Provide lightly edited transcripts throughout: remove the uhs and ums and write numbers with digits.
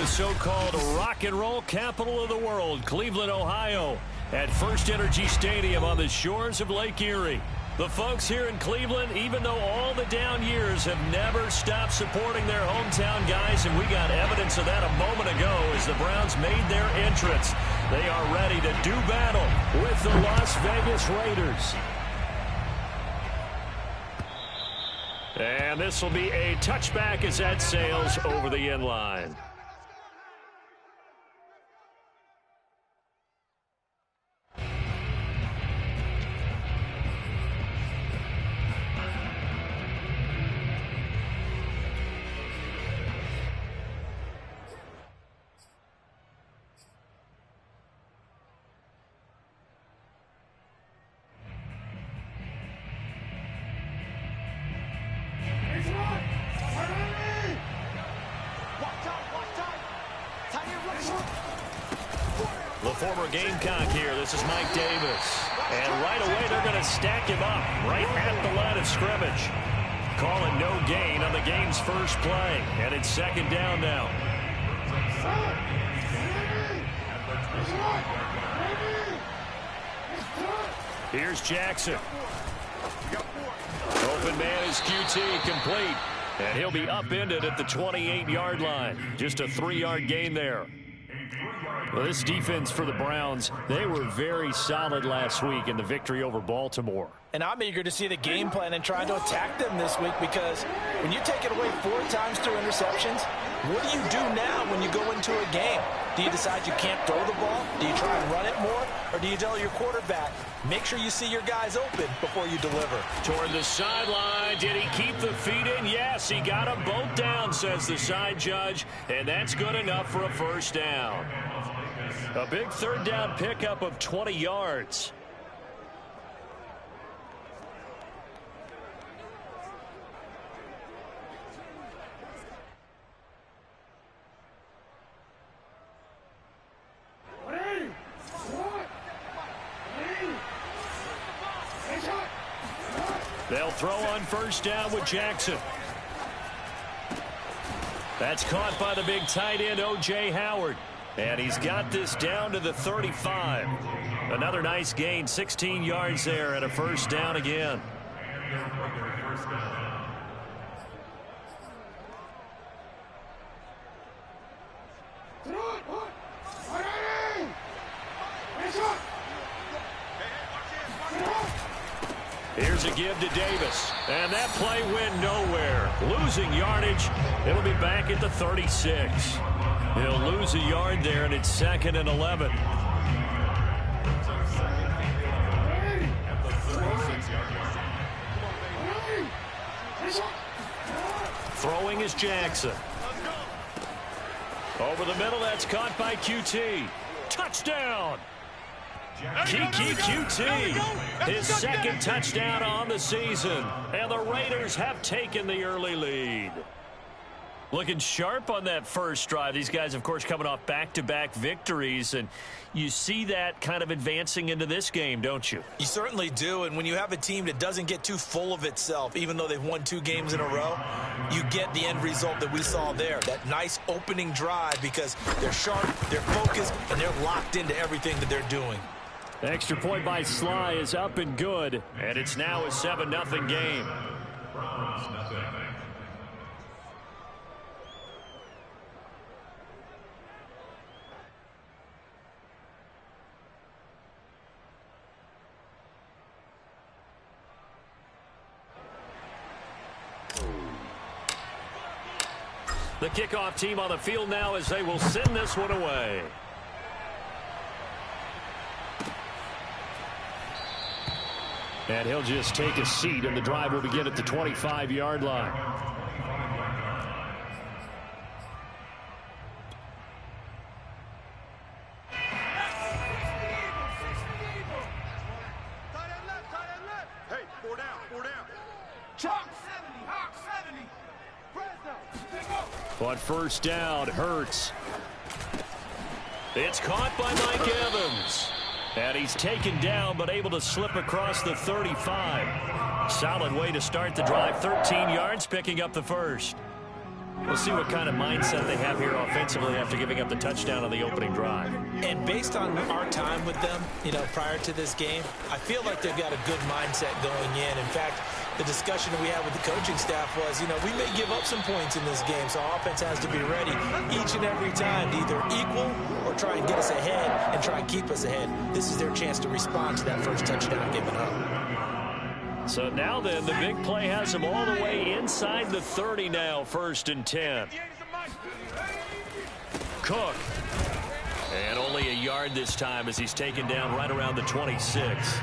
so-called rock and roll capital of the world, Cleveland, Ohio, at First Energy Stadium on the shores of Lake Erie. The folks here in Cleveland, even though all the down years, have never stopped supporting their hometown guys, and we got evidence of that a moment ago as the Browns made their entrance. They are ready to do battle with the Las Vegas Raiders. And this will be a touchback as that sails over the end line. The former Gamecock here. This is Mike Davis. And right away, they're going to stack him up right at the line of scrimmage. Calling no gain on the game's first play. And it's second down now. Here's Jackson. Open man is QT, complete. And he'll be upended at the 28-yard line. Just a 3-yard gain there. Well, this defense for the Browns, they were very solid last week in the victory over Baltimore. And I'm eager to see the game plan and trying to attack them this week, because when you take it away 4 times through interceptions, what do you do now when you go into a game? Do you decide you can't throw the ball? Do you try and run it more? Or do you tell your quarterback, make sure you see your guys open before you deliver? Toward the sideline, did he keep the feet in? Yes, he got them both down, says the side judge, and that's good enough for a first down. A big third down pickup of 20 yards. They'll throw on first down with Jackson. That's caught by the big tight end, O.J. Howard. And he's got this down to the 35. Another nice gain, 16 yards there, and a first down again. Here's a give to Davis. And that play went nowhere. Losing yardage. It'll be back at the 36. He'll lose a yard there, and it's 2nd and 11. Throwing is Jackson. Over the middle, that's caught by QT. Touchdown! Kiki QT, his second touchdown on the season. And the Raiders have taken the early lead. Looking sharp on that first drive. These guys, of course, coming off back-to-back victories, and you see that kind of advancing into this game, don't you? You certainly do, and when you have a team that doesn't get too full of itself, even though they've won 2 games in a row, you get the end result that we saw there, that nice opening drive, because they're sharp, they're focused, and they're locked into everything that they're doing. The extra point by Sly is up and good, and it's now a 7-0 game. The kickoff team on the field now as they will send this one away. And he'll just take a seat, and the drive will begin at the 25-yard line. Hey, 4 down, 4 down. Chalk 70, Hawk 70. On first down, Hurts. It's caught by Mike Evans. And he's taken down, but able to slip across the 35. Solid way to start the drive. 13 yards, picking up the first. We'll see what kind of mindset they have here offensively after giving up the touchdown on the opening drive. And based on our time with them, prior to this game, I feel like they've got a good mindset going in. In fact, the discussion that we had with the coaching staff was, we may give up some points in this game, so our offense has to be ready each and every time to either equal or try and get us ahead and try and keep us ahead. This is their chance to respond to that first touchdown given up. So now then, the big play has him all the way inside the 30 now, 1st and 10. Cook. And only a yard this time as he's taken down right around the 26.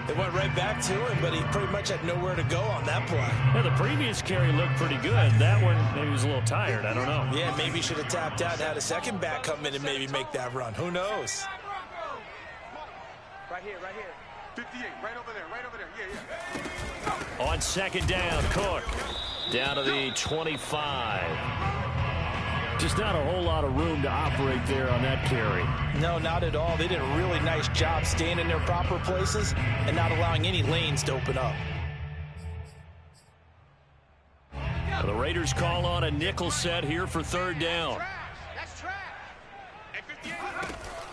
They went right back to him, but he pretty much had nowhere to go on that play. Yeah, the previous carry looked pretty good. That one, maybe he was a little tired. I don't know. Yeah, maybe he should have tapped out and had a second back come in and maybe make that run. Who knows? Right here. 58, right over there. Yeah. On 2nd down, Cook. Down to the 25. Just not a whole lot of room to operate there on that carry. No, not at all. They did a really nice job staying in their proper places and not allowing any lanes to open up. The Raiders call on a nickel set here for 3rd down. That's trash.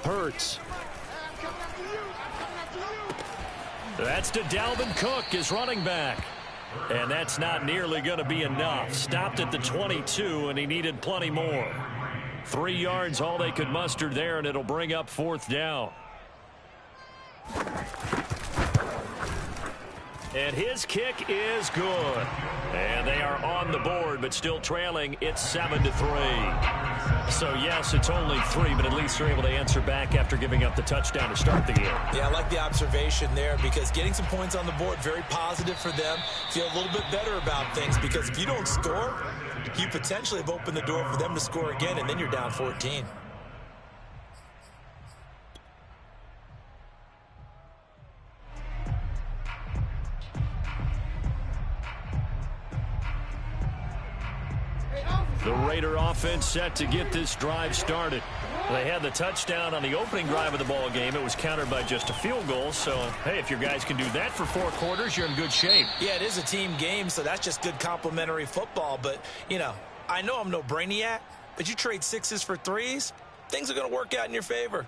Hurts. That's to Dalvin Cook, his running back. And that's not nearly going to be enough. Stopped at the 22, and he needed plenty more. 3 yards, all they could muster there, and it'll bring up 4th down. And his kick is good. And they are on the board, but still trailing. It's 7-3. So, yes, it's only 3, but at least they're able to answer back after giving up the touchdown to start the game. Yeah, I like the observation there because getting some points on the board, very positive for them. Feel a little bit better about things because if you don't score, you potentially have opened the door for them to score again, and then you're down 14. The Raider offense set to get this drive started. They had the touchdown on the opening drive of the ball game. It was countered by just a field goal. So, hey, if your guys can do that for 4 quarters, you're in good shape. Yeah, it is a team game, so that's just good complimentary football. But, I know I'm no brainiac, but you trade 6s for 3s, things are going to work out in your favor.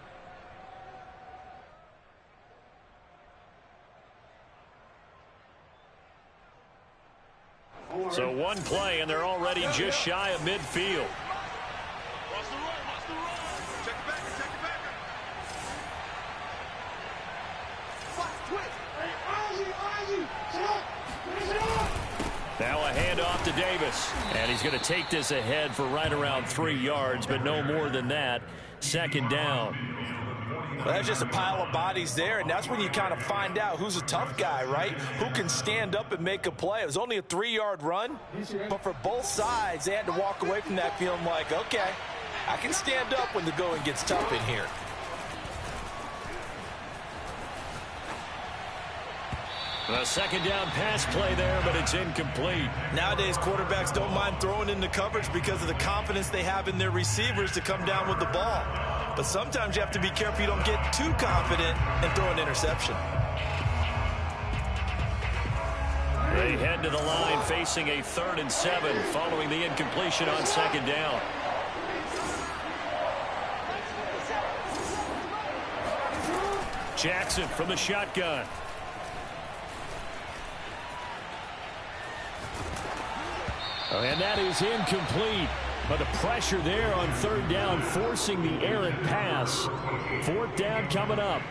So 1 play, and they're already just shy of midfield. Watch the run. Check it back. Now a handoff to Davis. And he's going to take this ahead for right around 3 yards, but no more than that. 2nd down. Well, that's just a pile of bodies there, and that's when you kind of find out who's a tough guy, right? Who can stand up and make a play. It was only a 3-yard run, but for both sides, they had to walk away from that feeling like, okay, I can stand up when the going gets tough in here. A 2nd down pass play there, but it's incomplete. Nowadays, quarterbacks don't mind throwing into coverage because of the confidence they have in their receivers to come down with the ball. But sometimes you have to be careful you don't get too confident and throw an interception. They head to the line facing a 3rd and 7 following the incompletion on 2nd down. Jackson from the shotgun. And that is incomplete. But the pressure there on 3rd down, forcing the errant pass. 4th down coming up.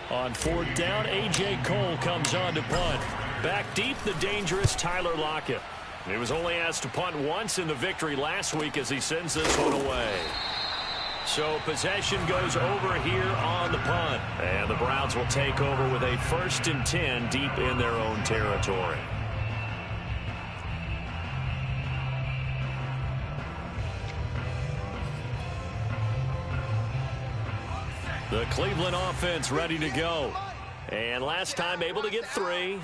On 4th down, A.J. Cole comes on to punt. Back deep, the dangerous Tyler Lockett. He was only asked to punt once in the victory last week as he sends this one away. So possession goes over here on the punt. And the Browns will take over with a 1st and 10 deep in their own territory. The Cleveland offense ready to go. And last time able to get 3.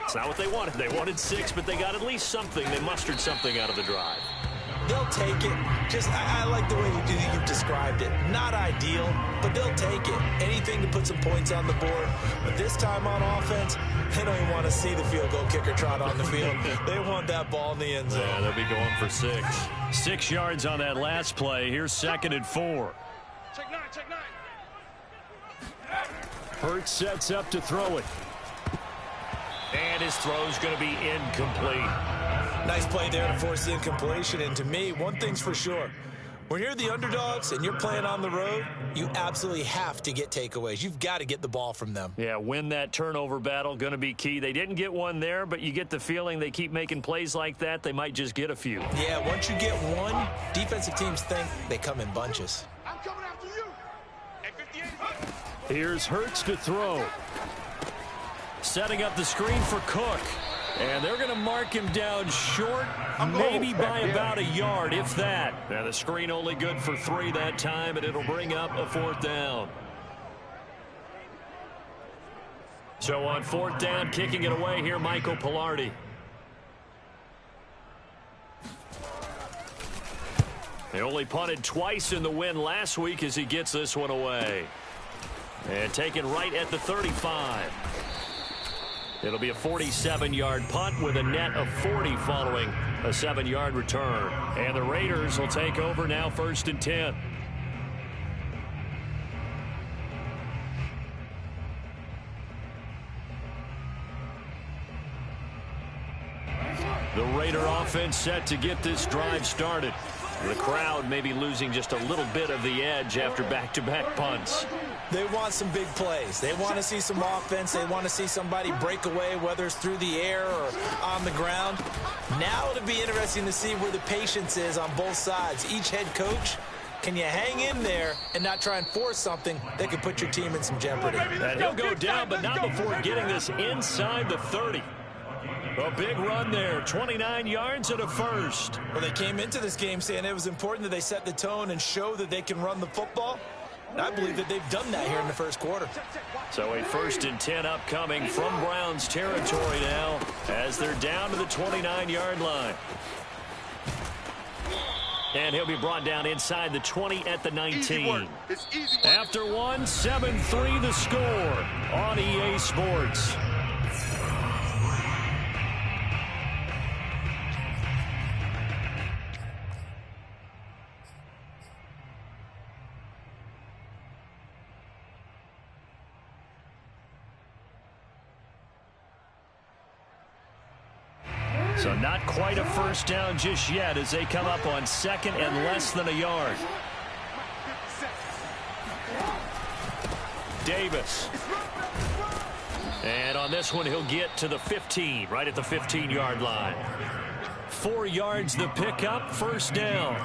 It's not what they wanted. They wanted 6, but they got at least something. They mustered something out of the drive. they'll take it. Just, I like the way you've described it. Not ideal, but they'll take it. Anything to put some points on the board. But this time on offense, they don't even want to see the field goal kicker trot on the field. They want that ball in the end zone. Yeah, they'll be going for 6. 6 yards on that last play. Here's 2nd and 4. Check 9, check 9. Hurts sets up to throw it. And his throw's going to be incomplete. Nice play there to force the incompletion. And to me, one thing's for sure. When you're the underdogs and you're playing on the road, you absolutely have to get takeaways. You've got to get the ball from them. Yeah, win that turnover battle, going to be key. They didn't get one there, but you get the feeling they keep making plays like that, they might just get a few. Yeah, once you get one, defensive teams think they come in bunches. I'm coming after you. At 58. Here's Hurts to throw. Setting up the screen for Cook. And they're going to mark him down short, maybe by about a yard, if that. Now the screen only good for 3 that time, and it'll bring up a 4th down. So on 4th down, kicking it away here, Michael Pilardi. They only punted twice in the win last week as he gets this one away. And taken right at the 35. It'll be a 47-yard punt with a net of 40 following a 7-yard return. And the Raiders will take over now, 1st and 10. The Raider offense set to get this drive started. The crowd may be losing just a little bit of the edge after back-to-back punts. They want some big plays. They want to see some offense. They want to see somebody break away, whether it's through the air or on the ground. Now it'll be interesting to see where the patience is on both sides. Each head coach, can you hang in there and not try and force something that could put your team in some jeopardy? And he'll go down, but not before getting this inside the 30. A big run there, 29 yards and a first. Well, they came into this game saying it was important that they set the tone and show that they can run the football. And I believe that they've done that here in the first quarter. So a 1st and 10 upcoming from Browns territory now as they're down to the 29-yard line. And he'll be brought down inside the 20 at the 19. After one, 7-3 the score on EA Sports. So not quite a first down just yet as they come up on 2nd and less than a yard. Davis. And on this one, he'll get to the 15, right at the 15-yard line. 4 yards the pickup, 1st down.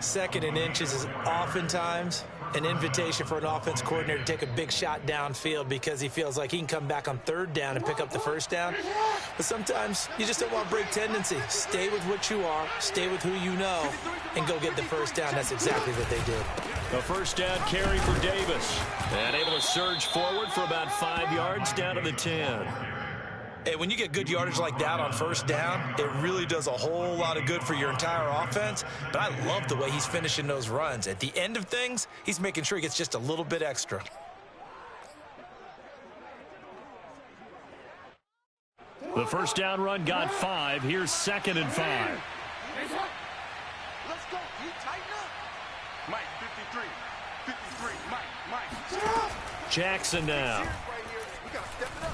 2nd and inches is oftentimes an invitation for an offense coordinator to take a big shot downfield because he feels like he can come back on 3rd down and pick up the 1st down. But sometimes you just don't want to break tendency. Stay with what you are, stay with who you know, and go get the 1st down. That's exactly what they did. A 1st down carry for Davis. And able to surge forward for about 5 yards down to the 10. Hey, when you get good yardage like that on 1st down, it really does a whole lot of good for your entire offense. But I love the way he's finishing those runs. At the end of things, he's making sure he gets just a little bit extra. The 1st down run got 5. Here's 2nd and 5. Let's go. You tighten up. Mike, 53. 53. Mike. Jackson now. We got to step it up.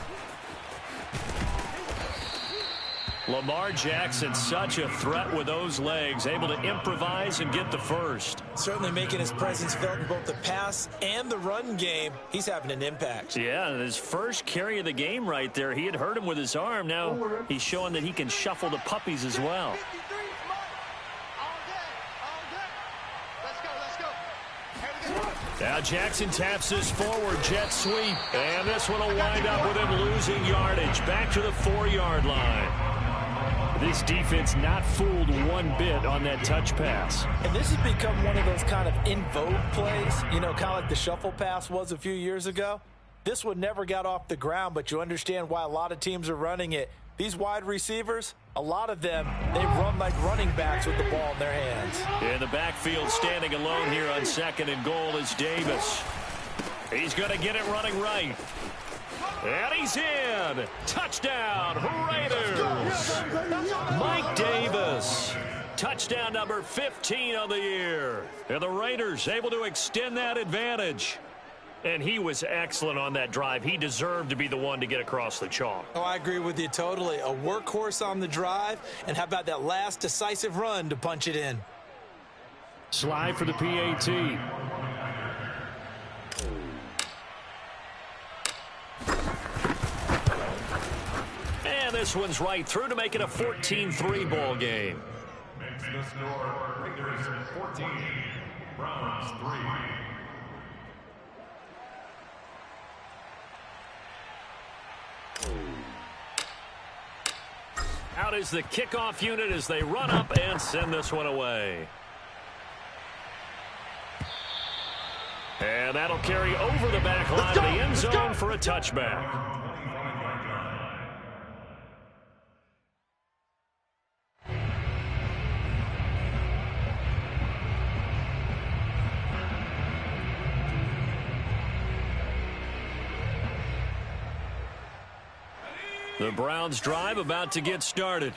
Lamar Jackson, such a threat with those legs, able to improvise and get the 1st. Certainly making his presence felt in both the pass and the run game. He's having an impact. Yeah, his first carry of the game right there. He had hurt him with his arm. Now he's showing that he can shuffle the puppies as well. 53, Mike. All day. Let's go. Now Jackson taps this forward jet sweep. And this one will wind up with him losing yardage. Back to the 4-yard line. This defense not fooled one bit on that touch pass. And this has become one of those kind of in vogue plays, you know, kind of like the shuffle pass was a few years ago. This one never got off the ground, but you understand why a lot of teams are running it. These wide receivers, a lot of them, they run like running backs with the ball in their hands. In the backfield, standing alone here on 2nd and goal is Davis. He's going to get it running right. And he's in. Touchdown, Raiders. Mike Davis. Touchdown number 15 on the year. And the Raiders able to extend that advantage. And he was excellent on that drive. He deserved to be the one to get across the chalk. Oh, I agree with you totally. A workhorse on the drive. And how about that last decisive run to punch it in? Slide for the PAT. And this one's right through to make it a 14-3 ball game. Makes the score Raiders 14, Browns 3. Out is the kickoff unit as they run up and send this one away. And that'll carry over the back line of the end zone for a touchback. The Browns drive about to get started.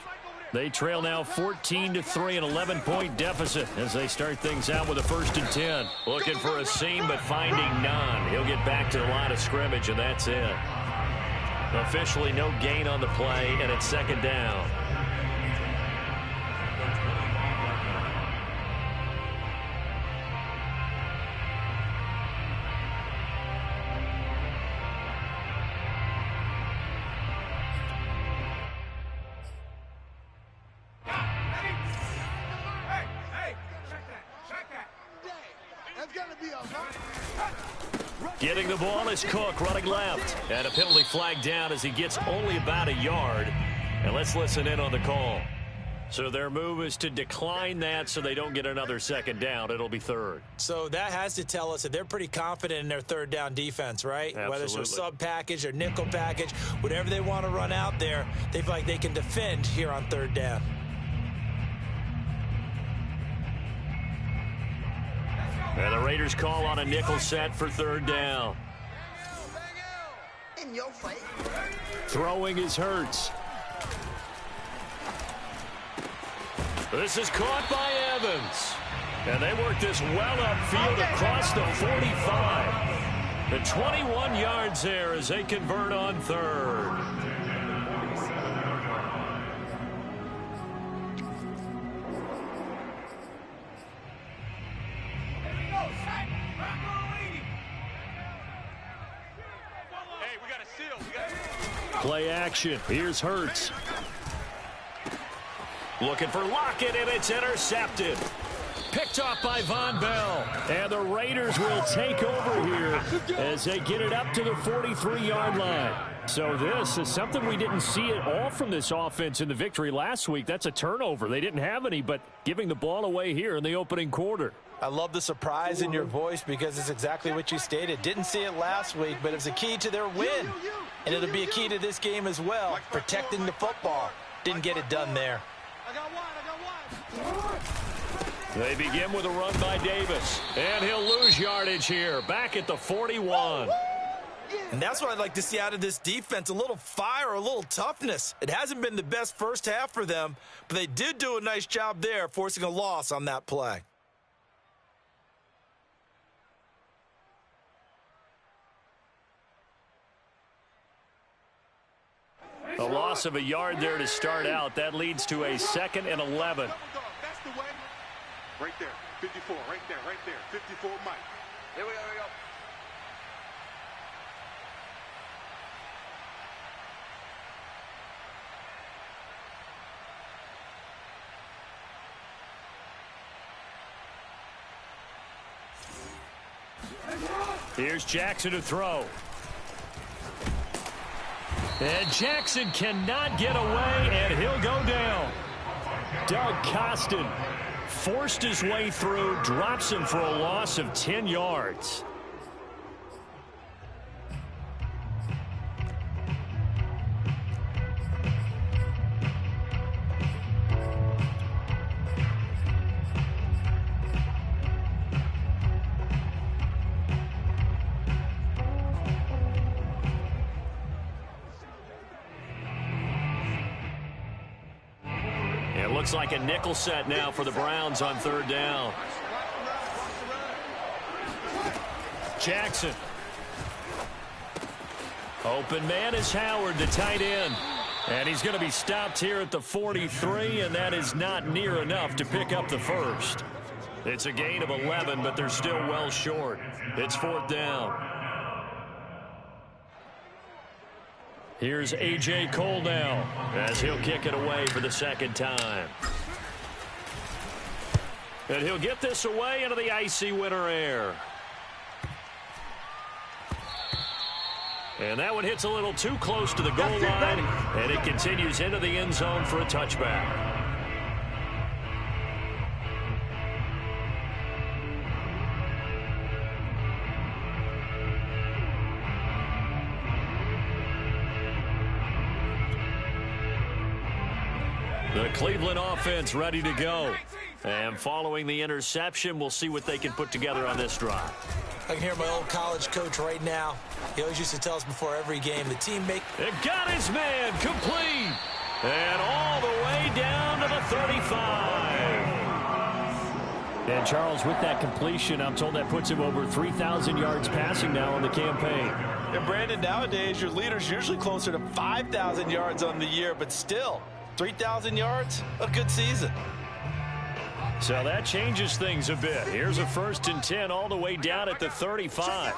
They trail now 14-3, an 11-point deficit as they start things out with a 1st and 10. Looking for a seam, but finding none. He'll get back to the line of scrimmage, and that's it. Officially no gain on the play, and it's 2nd down. Getting the ball is Cook running left. And a penalty flag down as he gets only about a yard. And let's listen in on the call. So their move is to decline that so they don't get another 2nd down. It'll be 3rd. So that has to tell us that they're pretty confident in their 3rd down defense, right? Absolutely. Whether it's a sub package or nickel package, whatever they want to run out there, they feel like they can defend here on 3rd down. And the Raiders call on a nickel set for 3rd down. Throwing is Hurts. This is caught by Evans. And they work this well upfield across the 45. The 21 yards there as they convert on 3rd. Play action. Here's Hurts. Looking for Lockett, and it's intercepted. Picked off by Von Bell. And the Raiders will take over here as they get it up to the 43-yard line. So this is something we didn't see at all from this offense in the victory last week. That's a turnover. They didn't have any, but giving the ball away here in the opening quarter. I love the surprise in your voice because it's exactly what you stated. Didn't see it last week, but it's a key to their win. And it'll be a key to this game as well, protecting the football. Didn't get it done there. They begin with a run by Davis. And he'll lose yardage here, back at the 41. And that's what I'd like to see out of this defense, a little fire, a little toughness. It hasn't been the best first half for them, but they did do a nice job there, forcing a loss on that play. A loss of a yard there to start out. That leads to a 2nd and 11. That's the way. Right there. 54. Right there. 54, Mike. Here we go. Here's Jackson to throw. And Jackson cannot get away, and he'll go down. Doug Costin forced his way through, drops him for a loss of 10 yards. Looks like a nickel set now for the Browns on third down. Jackson. Open man is Howard, the tight end. And he's going to be stopped here at the 43, and that is not near enough to pick up the first. It's a gain of 11, but they're still well short. It's fourth down. Here's A.J. Cole now as he'll kick it away for the second time. And he'll get this away into the icy winter air. And that one hits a little too close to the goal line, and it continues into the end zone for a touchback. The Cleveland offense ready to go. And following the interception, we'll see what they can put together on this drive. I can hear my old college coach right now. He always used to tell us before every game, the team make... It got his man complete. And all the way down to the 35. And Charles, with that completion, I'm told that puts him over 3,000 yards passing now on the campaign. And Brandon, nowadays your leader's usually closer to 5,000 yards on the year, but still, 3,000 yards, a good season. So that changes things a bit. Here's a 1st and 10 all the way down at the 35.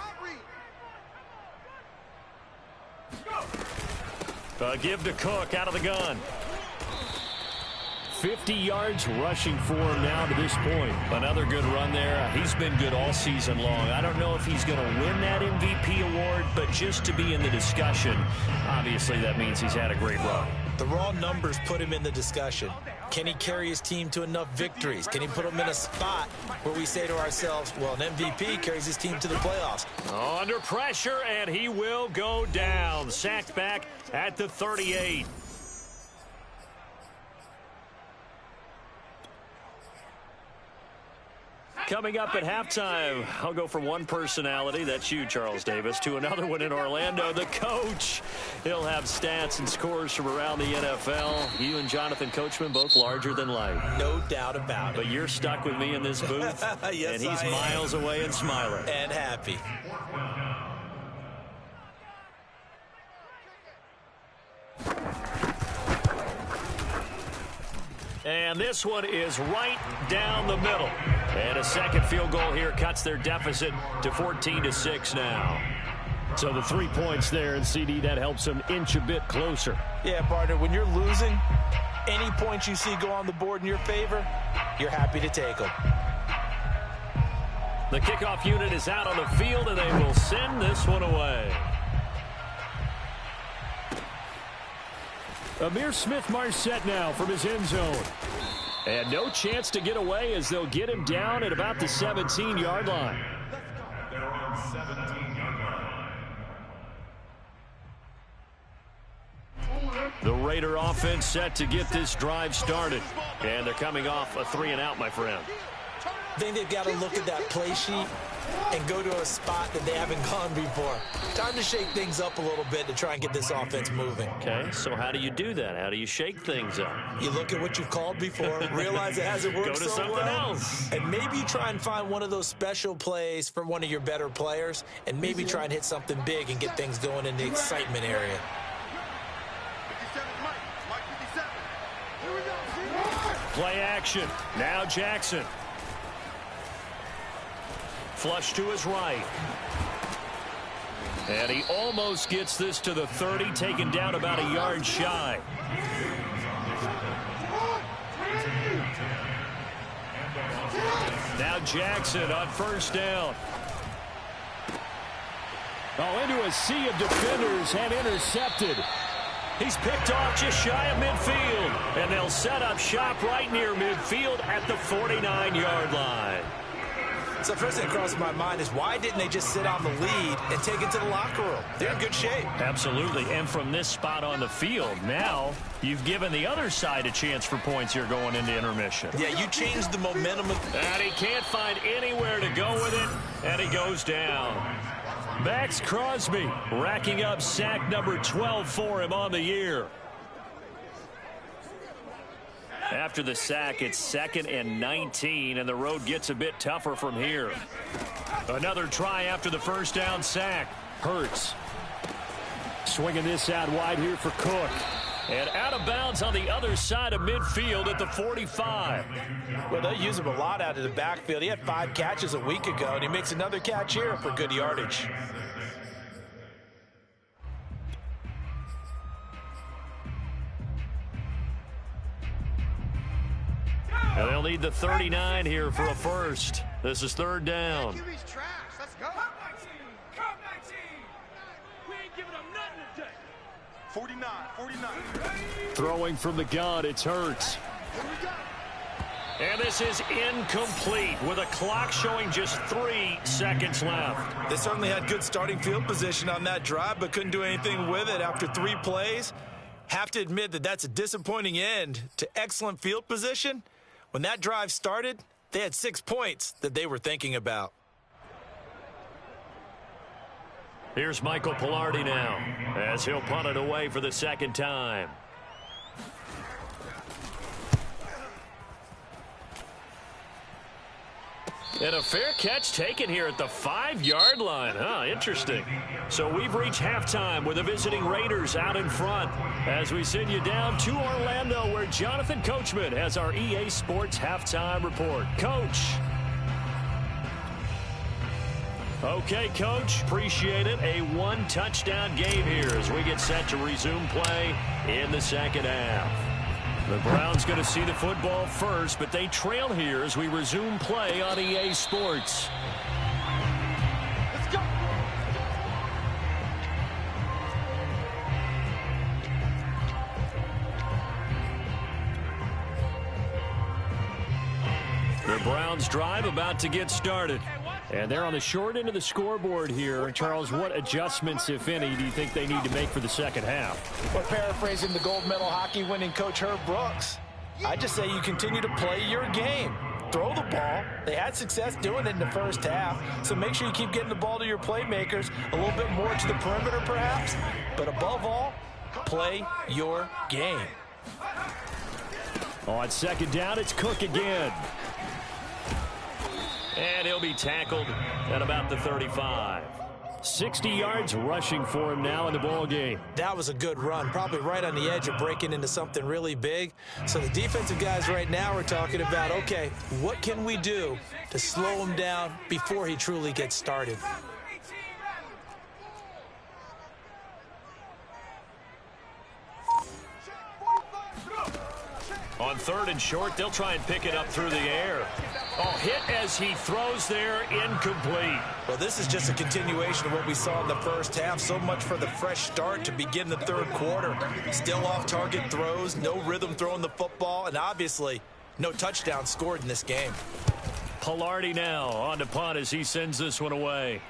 A give to Cook out of the gun. 50 yards rushing for him now to this point. Another good run there. He's been good all season long. I don't know if he's going to win that MVP award, but just to be in the discussion, obviously that means he's had a great run. The raw numbers put him in the discussion. Can he carry his team to enough victories? Can he put them in a spot where we say to ourselves, well, an MVP carries his team to the playoffs? Oh, under pressure, and he will go down. Sacked back at the 38. Coming up at halftime, I'll go from one personality, that's you, Charles Davis, to another one in Orlando, the coach. He'll have stats and scores from around the NFL. You and Jonathan Coachman, both larger than life. No doubt about it. But you're stuck with me in this booth, yes, and he's miles away and smiling. And happy. And this one is right down the middle. And a second field goal here cuts their deficit to 14-6 now. So the 3 points there, and CD, that helps them inch a bit closer. Yeah, partner, when you're losing, any points you see go on the board in your favor, you're happy to take them. The kickoff unit is out on the field, and they will send this one away. Amir Smith-Marset now from his end zone. And no chance to get away as they'll get him down at about the 17-yard line. The Raider offense set to get this drive started. And they're coming off a 3-and-out, my friend. I think they've got to look at that play sheet and go to a spot that they haven't gone before. Time to shake things up a little bit to try and get this offense moving. Okay, so how do you do that? How do you shake things up? You look at what you've called before, realize it hasn't worked so well. Go to something else. And maybe you try and find one of those special plays for one of your better players, and maybe try and hit something big and get things going in the excitement area. Play action. Now Jackson. Flush to his right. And he almost gets this to the 30, taken down about a yard shy. Now Jackson on first down. Oh, into a sea of defenders and intercepted. He's picked off just shy of midfield. And they'll set up shop right near midfield at the 49-yard line. So the first thing that crosses my mind is why didn't they just sit on the lead and take it to the locker room? They're in good shape. Absolutely. And from this spot on the field, now you've given the other side a chance for points here going into intermission. Yeah, you changed the momentum. And he can't find anywhere to go with it, and he goes down. Max Crosby racking up sack number 12 for him on the year. After the sack, it's 2nd and 19, and the road gets a bit tougher from here. Another try after the first down sack. Hurts. Swinging this out wide here for Cook. And out of bounds on the other side of midfield at the 45. Well, they use him a lot out of the backfield. He had 5 catches a week ago, and he makes another catch here for good yardage. And they'll need the 39 here for a first. This is 3rd down. Let's go. 49. Throwing from the gun, it's Hurts. And this is incomplete with a clock showing just 3 seconds left. They certainly had good starting field position on that drive, but couldn't do anything with it after 3 plays. Have to admit that that's a disappointing end to excellent field position. When that drive started, they had 6 points that they were thinking about. Here's Michael Pilardi now as he'll punt it away for the 2nd time. And a fair catch taken here at the 5-yard line. Interesting. So we've reached halftime with the visiting Raiders out in front as we send you down to Orlando where Jonathan Coachman has our EA Sports halftime report. Coach. Okay, Coach, appreciate it. A 1-touchdown game here as we get set to resume play in the 2nd half. The Browns going to see the football first, but they trail here as we resume play on EA Sports. Let's go. The Browns drive about to get started. And they're on the short end of the scoreboard here. Charles, what adjustments, if any, do you think they need to make for the 2nd half? Well, paraphrasing the gold medal hockey winning coach Herb Brooks, I just say you continue to play your game. Throw the ball. They had success doing it in the first half, so make sure you keep getting the ball to your playmakers, a little bit more to the perimeter perhaps, but above all, play your game. On 2nd down, it's Cook again. And he'll be tackled at about the 35. 60 yards rushing for him now in the ball game. That was a good run, probably right on the edge of breaking into something really big. So the defensive guys right now are talking about, okay, what can we do to slow him down before he truly gets started? On 3rd and short, they'll try and pick it up through the air. Oh, hit as he throws there, incomplete. Well, this is just a continuation of what we saw in the first half. So much for the fresh start to begin the 3rd quarter. Still off-target throws, no rhythm throwing the football, and obviously no touchdown scored in this game. Pilardi now on to punt as he sends this one away.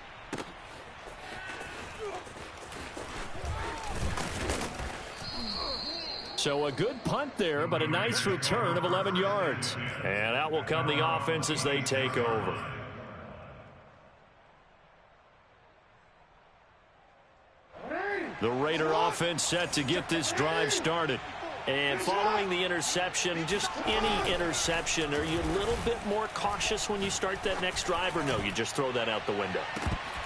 So a good punt there, but a nice return of 11 yards. And out will come the offense as they take over. The Raider offense set to get this drive started. And following the interception, just any interception, are you a little bit more cautious when you start that next drive, or no, you just throw that out the window?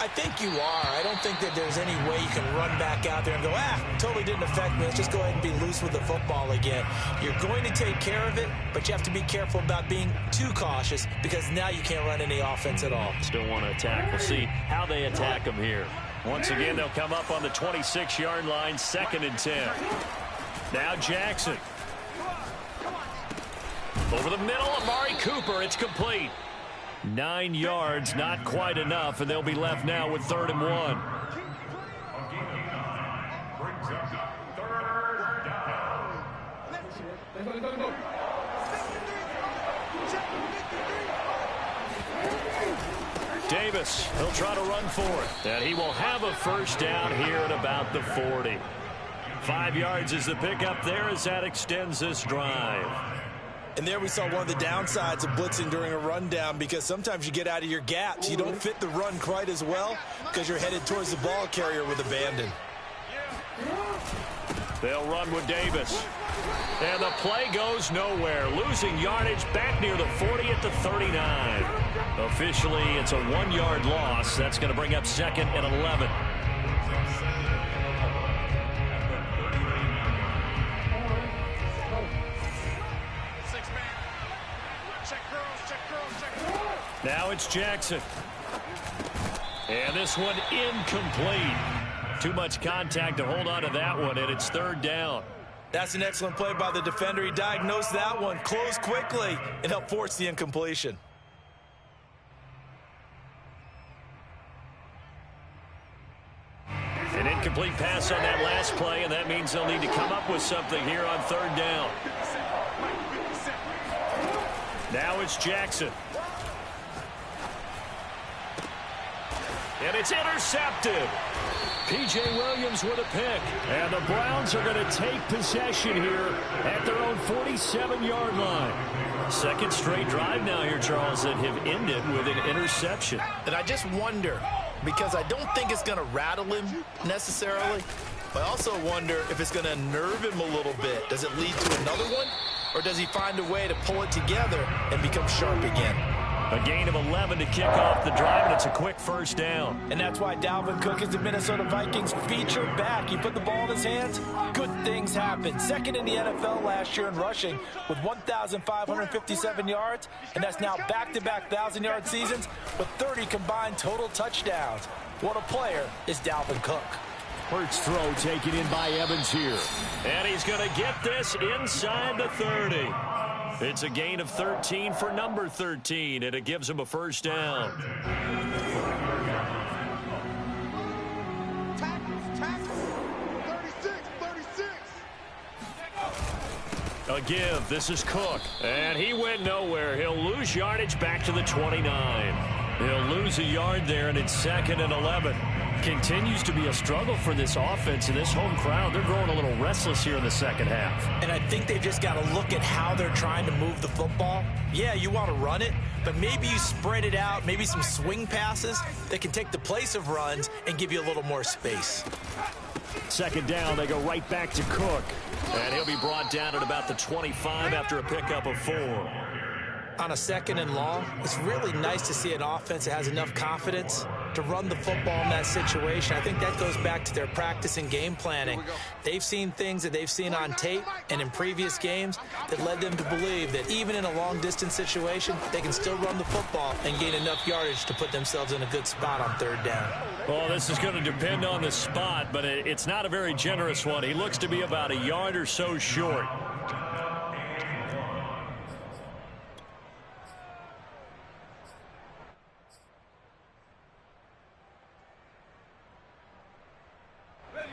I think you are. I don't think that there's any way you can run back out there and go, totally didn't affect me. Let's just go ahead and be loose with the football again. You're going to take care of it, but you have to be careful about being too cautious because now you can't run any offense at all. Still want to attack. We'll see how they attack them here. Once again, they'll come up on the 26-yard line, 2nd and 10. Now Jackson. Over the middle, Amari Cooper. It's complete. 9 yards, not quite enough, and they'll be left now with 3rd and 1. Davis, he'll try to run for it. And he will have a first down here at about the 40. 5 yards is the pickup there as that extends this drive. And there we saw one of the downsides of blitzing during a rundown because sometimes you get out of your gaps. You don't fit the run quite as well because you're headed towards the ball carrier with abandon. They'll run with Davis. And the play goes nowhere. Losing yardage back near the 40 at the 39. Officially, it's a 1-yard loss. That's going to bring up 2nd and 11. Now it's Jackson. And this one incomplete. Too much contact to hold on to that one, and it's 3rd down. That's an excellent play by the defender. He diagnosed that one, closed quickly, and helped force the incompletion. An incomplete pass on that last play, and that means they'll need to come up with something here on 3rd down. Now it's Jackson. And it's intercepted. P.J. Williams with a pick. And the Browns are going to take possession here at their own 47-yard line. 2nd straight drive now here, Charles, that have ended with an interception. And I just wonder, because I don't think it's going to rattle him necessarily, but I also wonder if it's going to nerve him a little bit. Does it lead to another one? Or does he find a way to pull it together and become sharp again? A gain of 11 to kick off the drive, and it's a quick 1st down. And that's why Dalvin Cook is the Minnesota Vikings featured back. You put the ball in his hands, good things happen. 2nd in the NFL last year in rushing with 1,557 yards, and that's now back-to-back 1,000-yard seasons with 30 combined total touchdowns. What a player is Dalvin Cook. Hurts throw taken in by Evans here. And he's going to get this inside the 30. It's a gain of 13 for number 13, and it gives him a 1st down. A give. This is Cook. And he went nowhere. He'll lose yardage back to the 29. He'll lose a yard there, and it's 2nd and 11. Continues to be a struggle for this offense and this home crowd. They're growing a little restless here in the 2nd half. And I think they've just got to look at how they're trying to move the football. Yeah, you want to run it, but maybe you spread it out, maybe some swing passes that can take the place of runs and give you a little more space. 2nd down, they go right back to Cook. And he'll be brought down at about the 25 after a pickup of 4. On a 2nd and long, it's really nice to see an offense that has enough confidence to run the football in that situation. I think that goes back to their practice and game planning. They've seen things that they've seen on tape and in previous games that led them to believe that even in a long-distance situation, they can still run the football and gain enough yardage to put themselves in a good spot on 3rd down. Well, this is going to depend on the spot, but it's not a very generous one. He looks to be about a yard or so short.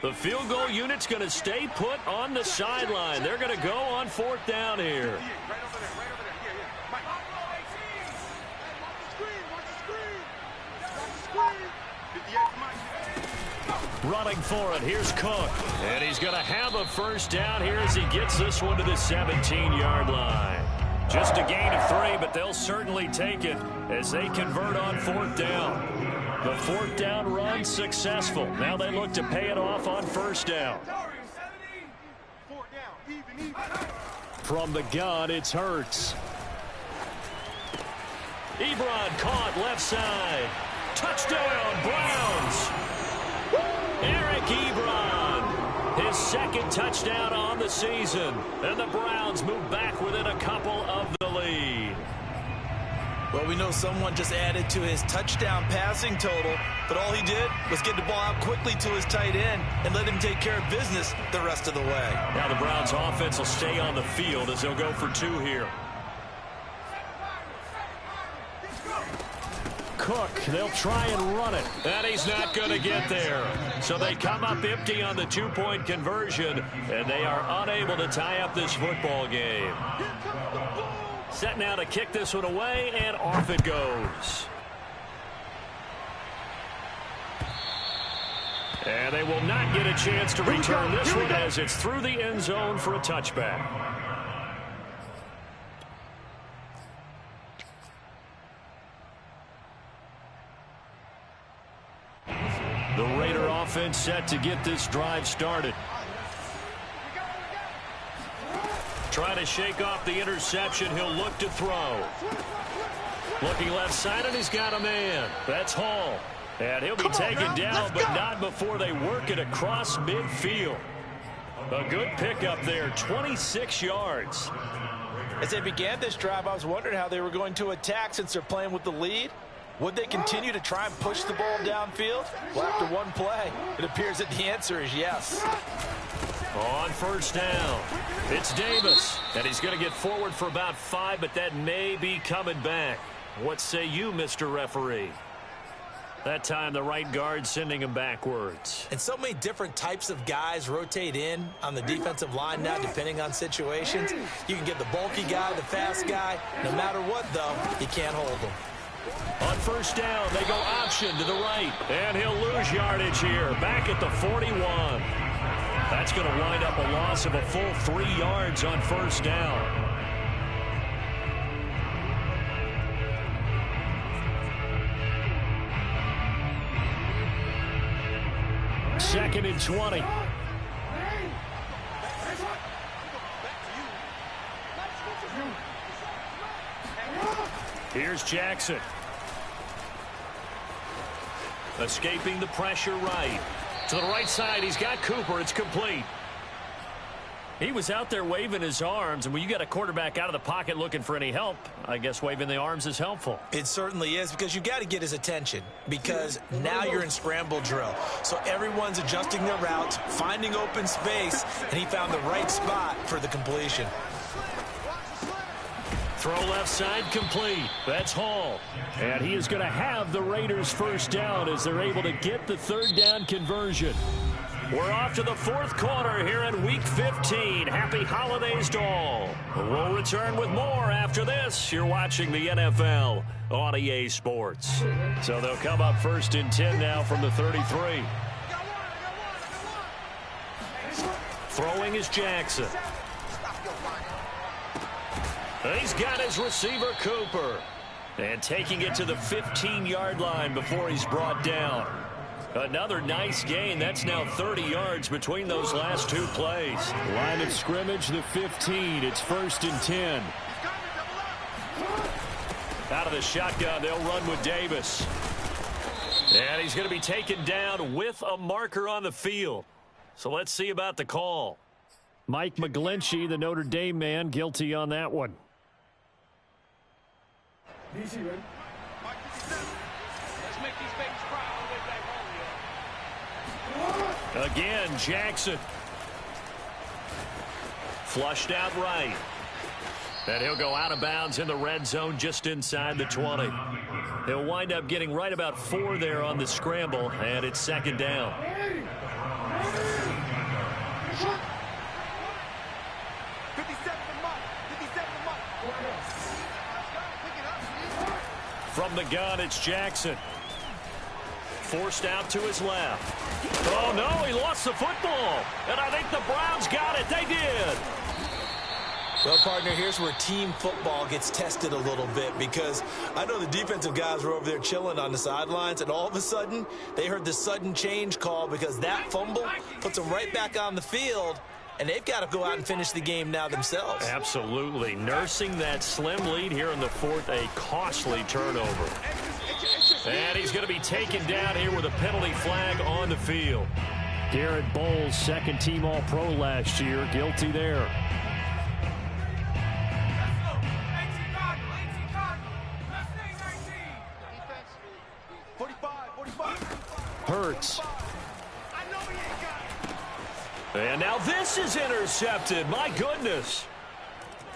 The field goal unit's going to stay put on the sideline. They're going to go on 4th down here. Running for it, here's Cook. And he's going to have a 1st down here as he gets this one to the 17-yard line. Just a gain of 3, but they'll certainly take it as they convert on 4th down. The 4th down run successful. Now they look to pay it off on 1st down. From the gun, it's Hurts. Ebron caught left side. Touchdown, Browns. Eric Ebron, his 2nd touchdown on the season. And the Browns move back within a couple of the lead. Well, we know someone just added to his touchdown passing total, but all he did was get the ball out quickly to his tight end and let him take care of business the rest of the way. Now the Browns offense will stay on the field as they'll go for 2 here. Cook, they'll try and run it. And he's not going to get there. So they come up empty on the 2-point conversion, and they are unable to tie up this football game. Set now to kick this one away, and off it goes. And they will not get a chance to return this one as it's through the end zone for a touchback. The Raider offense set to get this drive started. Trying to shake off the interception. He'll look to throw. Looking left side, and he's got a man. That's Hall. And he'll be taken down, but not before they work it across midfield. A good pickup there, 26 yards. As they began this drive, I was wondering how they were going to attack since they're playing with the lead. Would they continue to try and push the ball downfield? Well, after one play, it appears that the answer is yes. On first down, it's Davis. And he's going to get forward for about 5, but that may be coming back. What say you, Mr. Referee? That time, the right guard sending him backwards. And so many different types of guys rotate in on the defensive line now, depending on situations. You can get the bulky guy, the fast guy. No matter what, though, you can't hold them. On first down, they go option to the right. And he'll lose yardage here, back at the 41. That's going to wind up a loss of a full 3 yards on first down. Second and 20. Here's Jackson. Escaping the pressure right. To the right side, he's got Cooper. It's complete. He was out there waving his arms, and when you got a quarterback out of the pocket looking for any help, I guess waving the arms is helpful. It certainly is, because you got to get his attention, because now you're in scramble drill. So everyone's adjusting their routes, finding open space, and he found the right spot for the completion. Throw left side complete. That's Hall. And he is going to have the Raiders first down as they're able to get the third down conversion. We're off to the fourth quarter here in Week 15. Happy holidays to all. We'll return with more after this. You're watching the NFL on EA Sports. So they'll come up first and 10 now from the 33. Throwing is Jackson. He's got his receiver, Cooper. And taking it to the 15-yard line before he's brought down. Another nice gain. That's now 30 yards between those last two plays. Line of scrimmage, the 15. It's first and 10. Out of the shotgun, they'll run with Davis. And he's going to be taken down with a marker on the field. So let's see about the call. Mike McGlinchey, the Notre Dame man, guilty on that one. Let's make these babies cry all the way back home, Again, Jackson. Flushed out right. And he'll go out of bounds in the red zone just inside the 20. He'll wind up getting right about 4 there on the scramble, and it's second down. From the gun, it's Jackson. Forced out to his left. Oh, no, he lost the football. And I think the Browns got it. They did. Well, partner, here's where team football gets tested a little bit, because I know the defensive guys were over there chilling on the sidelines, and all of a sudden, they heard the sudden change call because that fumble puts them right back on the field, and they've got to go out and finish the game now themselves. Absolutely. Nursing that slim lead here in the fourth, a costly turnover. And he's going to be taken down here with a penalty flag on the field. Garrett Bowles, second-team All-Pro last year, guilty there. Hurts. And now this is intercepted. My goodness.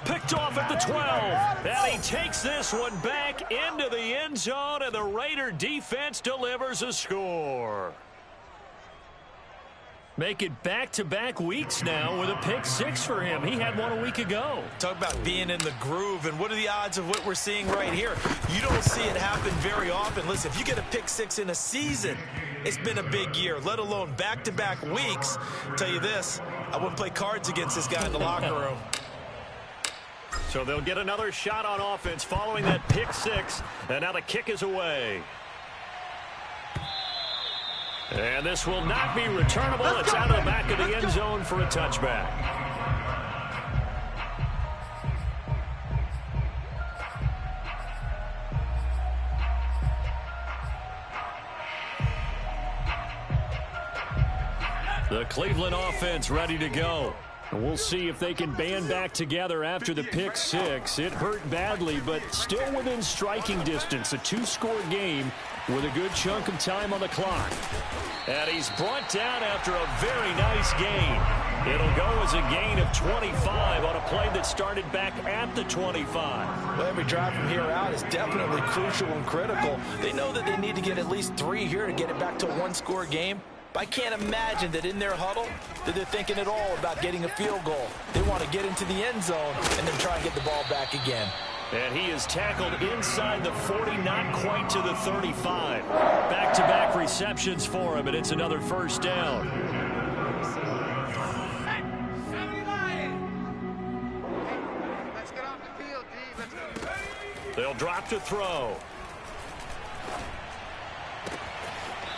Picked off at the 12. And he takes this one back into the end zone, and the Raider defense delivers a score. Make it back-to-back weeks now with a pick 6 for him. He had one a week ago. Talk about being in the groove, and what are the odds of what we're seeing right here? You don't see it happen very often. Listen, if you get a pick 6 in a season, it's been a big year, let alone back-to-back weeks. I'll tell you this, I wouldn't play cards against this guy in the locker room. So they'll get another shot on offense following that pick 6, and now the kick is away. And this will not be returnable. It's out of the back of the end zone for a touchback. The Cleveland offense ready to go. And we'll see if they can band back together after the pick six. It hurt badly, but still within striking distance. A two-score game with a good chunk of time on the clock. And he's brought down after a very nice gain. It'll go as a gain of 25 on a play that started back at the 25. Well, every drive from here out is definitely crucial and critical. They know that they need to get at least 3 here to get it back to a one-score game. But I can't imagine that in their huddle that they're thinking at all about getting a field goal. They want to get into the end zone and then try and get the ball back again. And he is tackled inside the 40, not quite to the 35. Back-to-back receptions for him, and it's another first down. Let's get off the field, D. Let's go. They'll drop to throw.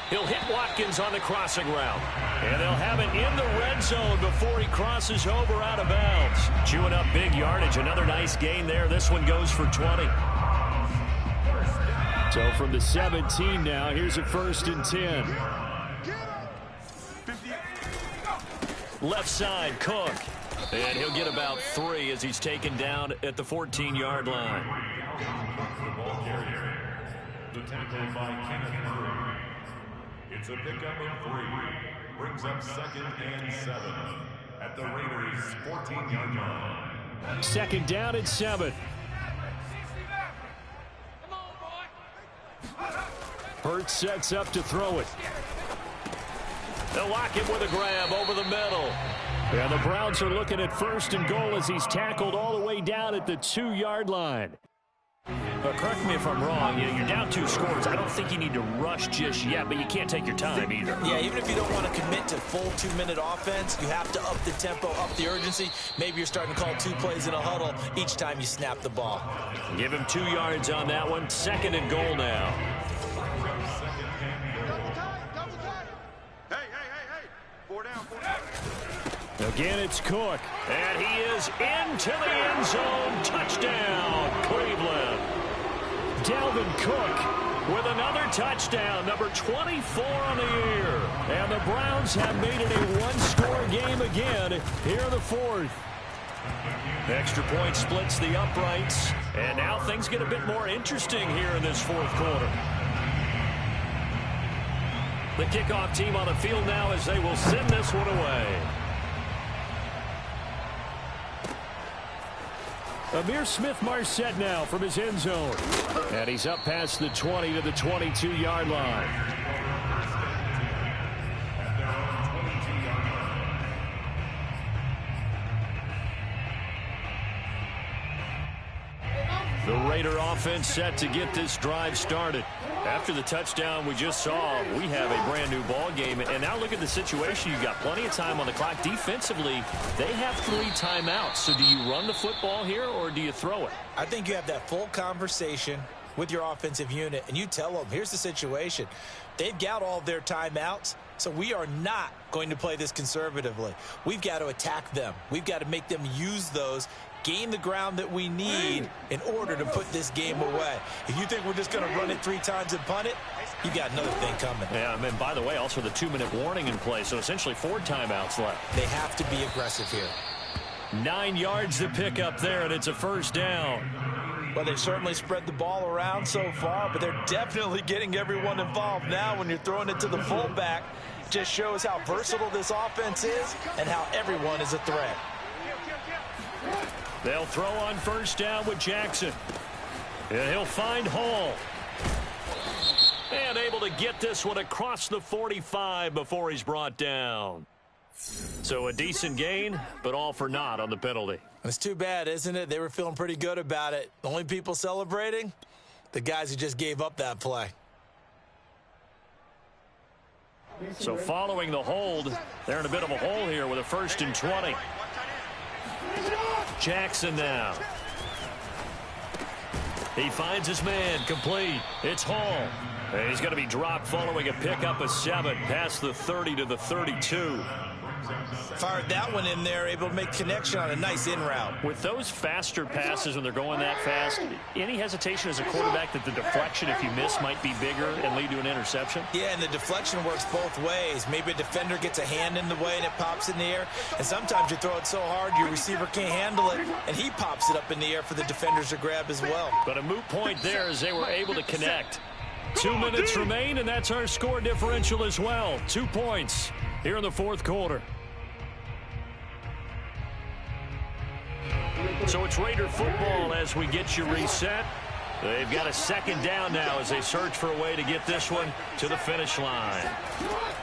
He'll hit Watkins on the crossing route. And they'll have it in the red zone before he crosses over out of bounds. Chewing up big yardage. Another nice gain there. This one goes for 20. So from the 17 now, here's a 1st and 10. Left side, Cook. And he'll get about 3 as he's taken down at the 14-yard line. The tackle by Kenneth. It's a pickup of 3. Brings up 2nd and 7 at the Raiders' 14-yard line. 2nd down at 7. Hurts sets up to throw it. They'll lock him with a grab over the middle. And the Browns are looking at 1st and goal as he's tackled all the way down at the 2-yard line. But correct me if I'm wrong, you're down 2 scores. I don't think you need to rush just yet, but you can't take your time either. Yeah, even if you don't want to commit to full 2-minute offense, you have to up the tempo, up the urgency. Maybe you're starting to call 2 plays in a huddle each time you snap the ball. Give him 2 yards on that one. 2nd and goal now. Double time. Hey. 4 down, 4 down. Again, it's Cook. And he is into the end zone. Touchdown, Cleveland. Dalvin Cook with another touchdown, number 24 on the year. And the Browns have made it a one-score game again here in the 4th. Extra point splits the uprights. And now things get a bit more interesting here in this 4th quarter. The kickoff team on the field now as they will send this one away. Amir Smith-Marset now from his end zone. And he's up past the 20 to the 22-yard line. The Raider offense set to get this drive started. After the touchdown we just saw, we have a brand new ball game. And now look at the situation. You've got plenty of time on the clock. Defensively, they have 3 timeouts. So do you run the football here or do you throw it? I think you have that full conversation with your offensive unit, and you tell them, here's the situation. They've got all their timeouts, so we are not going to play this conservatively. We've got to attack them. We've got to make them use those, gain the ground that we need in order to put this game away. If you think we're just going to run it 3 times and punt it, you got another thing coming. Yeah, and by the way, also the 2-minute warning in play, so essentially 4 timeouts left. They have to be aggressive here. 9 yards to pick up there, and it's a 1st down. Well, they've certainly spread the ball around so far, but they're definitely getting everyone involved now when you're throwing it to the fullback. Just shows how versatile this offense is and how everyone is a threat. They'll throw on 1st down with Jackson. And he'll find Hall. And able to get this one across the 45 before he's brought down. So a decent gain, but all for naught on the penalty. It's too bad, isn't it? They were feeling pretty good about it. The only people celebrating, the guys who just gave up that play. So following the hold, they're in a bit of a hole here with a 1st and 20. Jackson now. He finds his man, complete. It's Hall. And he's going to be dropped following a pickup of 7 past the 30 to the 32. Fired that one in there, able to make connection on a nice in route. With those faster passes when they're going that fast, any hesitation as a quarterback that the deflection, if you miss, might be bigger and lead to an interception? Yeah, and the deflection works both ways. Maybe a defender gets a hand in the way and it pops in the air. And sometimes you throw it so hard your receiver can't handle it, and he pops it up in the air for the defenders to grab as well. But a moot point there as they were able to connect. 2 minutes remain, and that's our score differential as well. 2 points here in the fourth quarter. So it's Raider football as we get you reset. They've got a second down now as they search for a way to get this one to the finish line.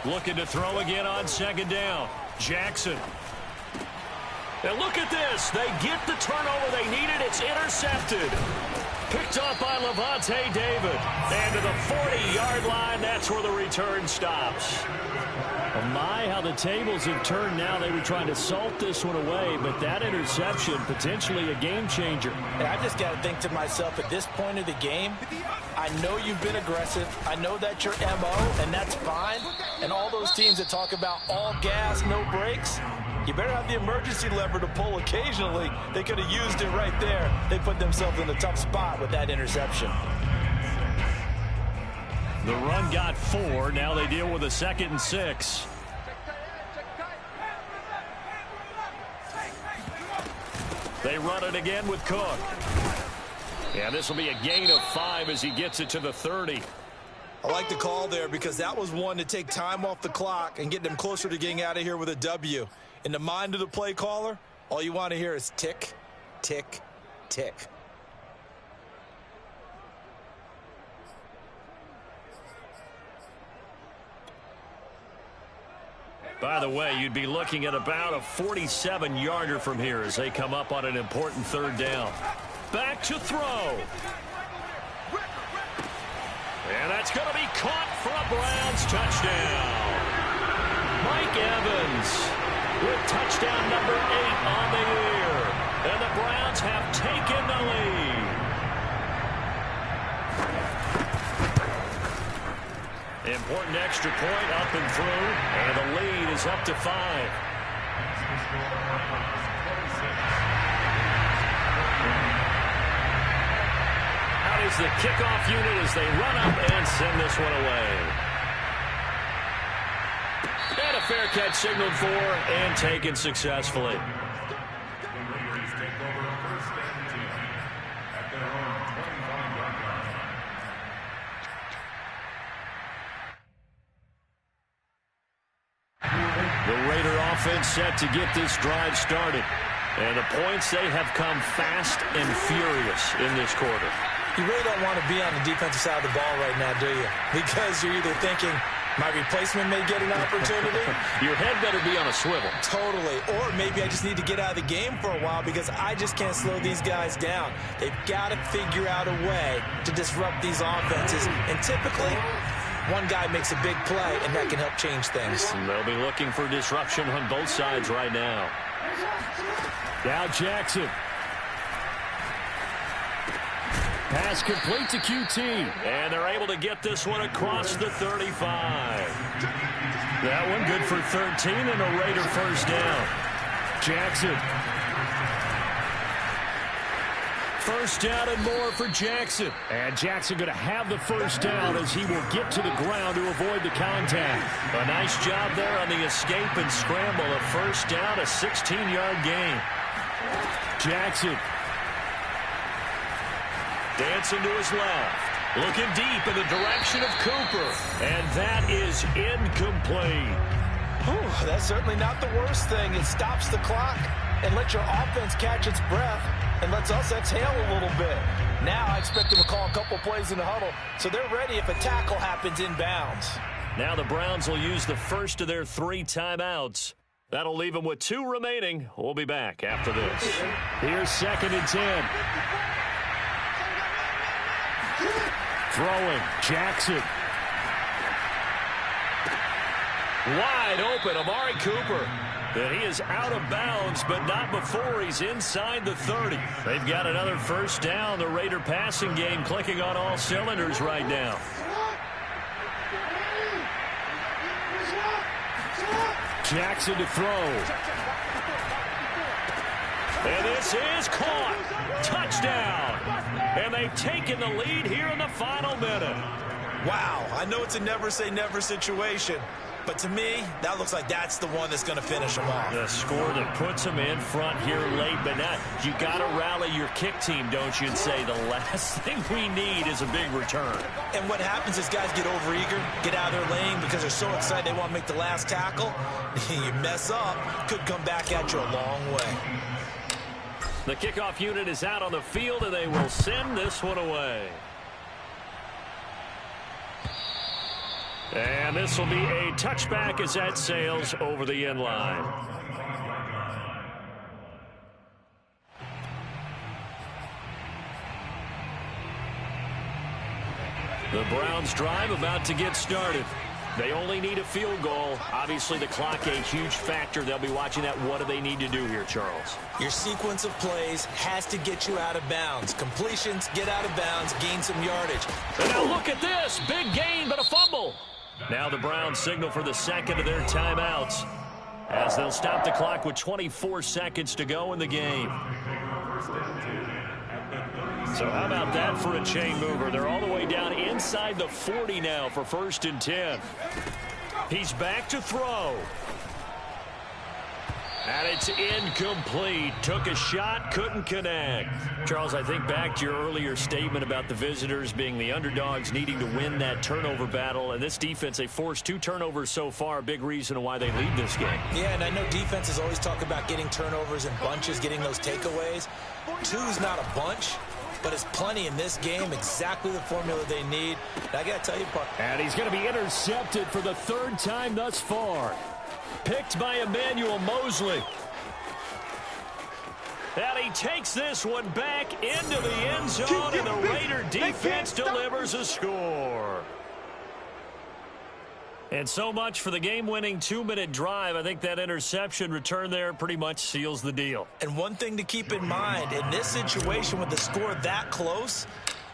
Looking to throw again on second down. Jackson. And look at this. They get the turnover they needed. It's intercepted. Picked off by Levante David. And to the 40-yard line, that's where the return stops. Oh my, how the tables have turned now. They were trying to salt this one away, but that interception, potentially a game changer. And I just got to think to myself, at this point of the game, I know you've been aggressive. I know that's your MO, and that's fine. And all those teams that talk about all gas, no brakes, you better have the emergency lever to pull occasionally. They could have used it right there. They put themselves in a tough spot with that interception. The run got 4. Now they deal with a 2nd and 6. They run it again with Cook. Yeah, this will be a gain of 5 as he gets it to the 30. I like the call there because that was one to take time off the clock and get them closer to getting out of here with a W. In the mind of the play caller, all you want to hear is tick, tick, tick. By the way, you'd be looking at about a 47-yarder from here as they come up on an important third down. Back to throw. And that's going to be caught for a Browns touchdown. Mike Evans with touchdown number 8 on the year. And the Browns have taken the lead. Important extra point up and through, and the lead is up to 5. Out is the kickoff unit as they run up and send this one away. And a fair catch signaled for and taken successfully. Offense set to get this drive started. And the points, they have come fast and furious in this quarter. You really don't want to be on the defensive side of the ball right now, do you? Because you're either thinking, my replacement may get an opportunity. Your head better be on a swivel. Totally. Or maybe I just need to get out of the game for a while because I just can't slow these guys down. They've got to figure out a way to disrupt these offenses. And typically, one guy makes a big play, and that can help change things. And they'll be looking for disruption on both sides right now. Now Jackson. Pass complete to QT. And they're able to get this one across the 35. That one good for 13 and a Raider first down. Jackson. First down and more for Jackson. And Jackson going to have the first down as he will get to the ground to avoid the contact. A nice job there on the escape and scramble. A first down, a 16-yard gain. Jackson. Dancing to his left. Looking deep in the direction of Cooper. And that is incomplete. Whew, that's certainly not the worst thing. It stops the clock and lets your offense catch its breath and lets us exhale a little bit. Now I expect them to call a couple plays in the huddle, so they're ready if a tackle happens inbounds. Now the Browns will use the first of their 3 timeouts. That'll leave them with 2 remaining. We'll be back after this. Here's 2nd and 10. Throwing, Jackson. Wide open, Amari Cooper. And he is out of bounds, but not before he's inside the 30. They've got another first down. The Raider passing game clicking on all cylinders right now. Jackson to throw. And this is caught. Touchdown. And they've taken the lead here in the final minute. Wow, I know it's a never-say-never situation, but to me, that looks like that's the one that's going to finish them off. The score that puts them in front here late, but now you got to rally your kick team, don't you, and say the last thing we need is a big return. And what happens is guys get overeager, get out of their lane because they're so excited they want to make the last tackle. You mess up, could come back at you a long way. The kickoff unit is out on the field, and they will send this one away. And this will be a touchback as that sails over the end line. The Browns drive about to get started. They only need a field goal. Obviously, the clock a huge factor. They'll be watching that. What do they need to do here, Charles? Your sequence of plays has to get you out of bounds. Completions, get out of bounds, gain some yardage. And now look at this. Big gain, but a fumble. Now the Browns signal for the second of their timeouts as they'll stop the clock with 24 seconds to go in the game. So how about that for a chain mover? They're all the way down inside the 40 now for 1st and 10. He's back to throw. And it's incomplete. Took a shot, couldn't connect. Charles, I think back to your earlier statement about the visitors being the underdogs needing to win that turnover battle. And this defense, they forced 2 turnovers so far. Big reason why they lead this game. Yeah, and I know defenses always talk about getting turnovers in bunches, getting those takeaways. 2's not a bunch, but it's plenty in this game. Exactly the formula they need. And I got to tell you, Park. And he's going to be intercepted for the 3rd time thus far. Picked by Emmanuel Mosley. And he takes this one back into the end zone, and the Raider defense delivers a score. And so much for the game-winning 2-minute drive. I think that interception return there pretty much seals the deal. And one thing to keep in mind, in this situation with the score that close,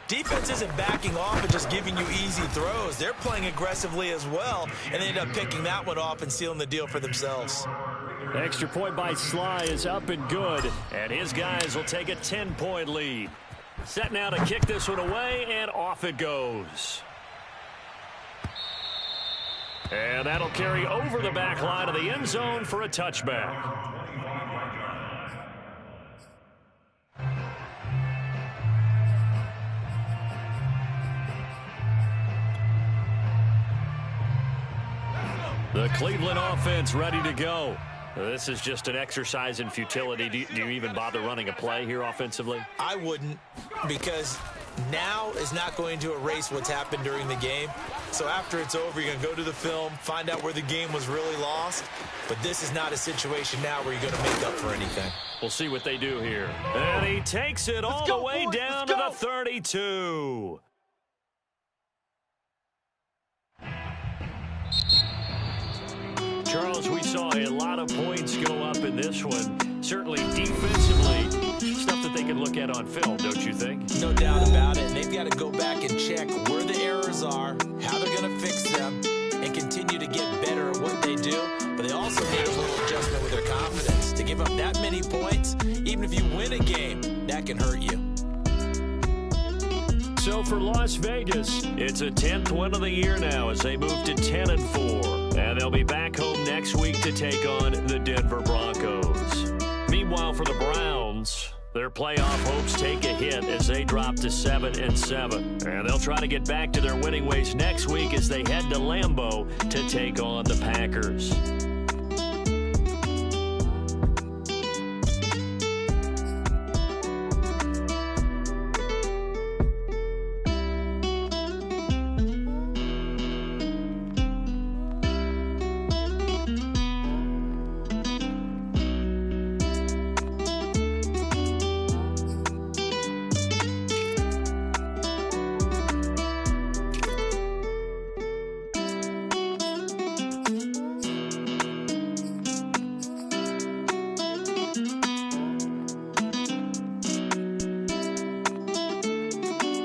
defense isn't backing off and just giving you easy throws. They're playing aggressively as well, and they end up picking that one off and sealing the deal for themselves. Extra point by Sly is up and good, and his guys will take a 10-point lead. Set now to kick this one away, and off it goes. And that'll carry over the back line of the end zone for a touchback. The Cleveland offense ready to go. This is just an exercise in futility. Do you even bother running a play here offensively? I wouldn't, because now is not going to erase what's happened during the game. So after it's over, you're going to go to the film, find out where the game was really lost. But this is not a situation now where you're going to make up for anything. We'll see what they do here. And he takes it all the way down to the 32. Charles, we saw a lot of points go up in this one. Certainly defensively, stuff that they can look at on film, don't you think? No doubt about it. And they've got to go back and check where the errors are, how they're going to fix them, and continue to get better at what they do. But they also need a little adjustment with their confidence. To give up that many points, even if you win a game, that can hurt you. So for Las Vegas, it's a 10th win of the year now as they move to 10-4. And they'll be back home next week to take on the Denver Broncos. Meanwhile, for the Browns, their playoff hopes take a hit as they drop to 7-7. And they'll try to get back to their winning ways next week as they head to Lambeau to take on the Packers.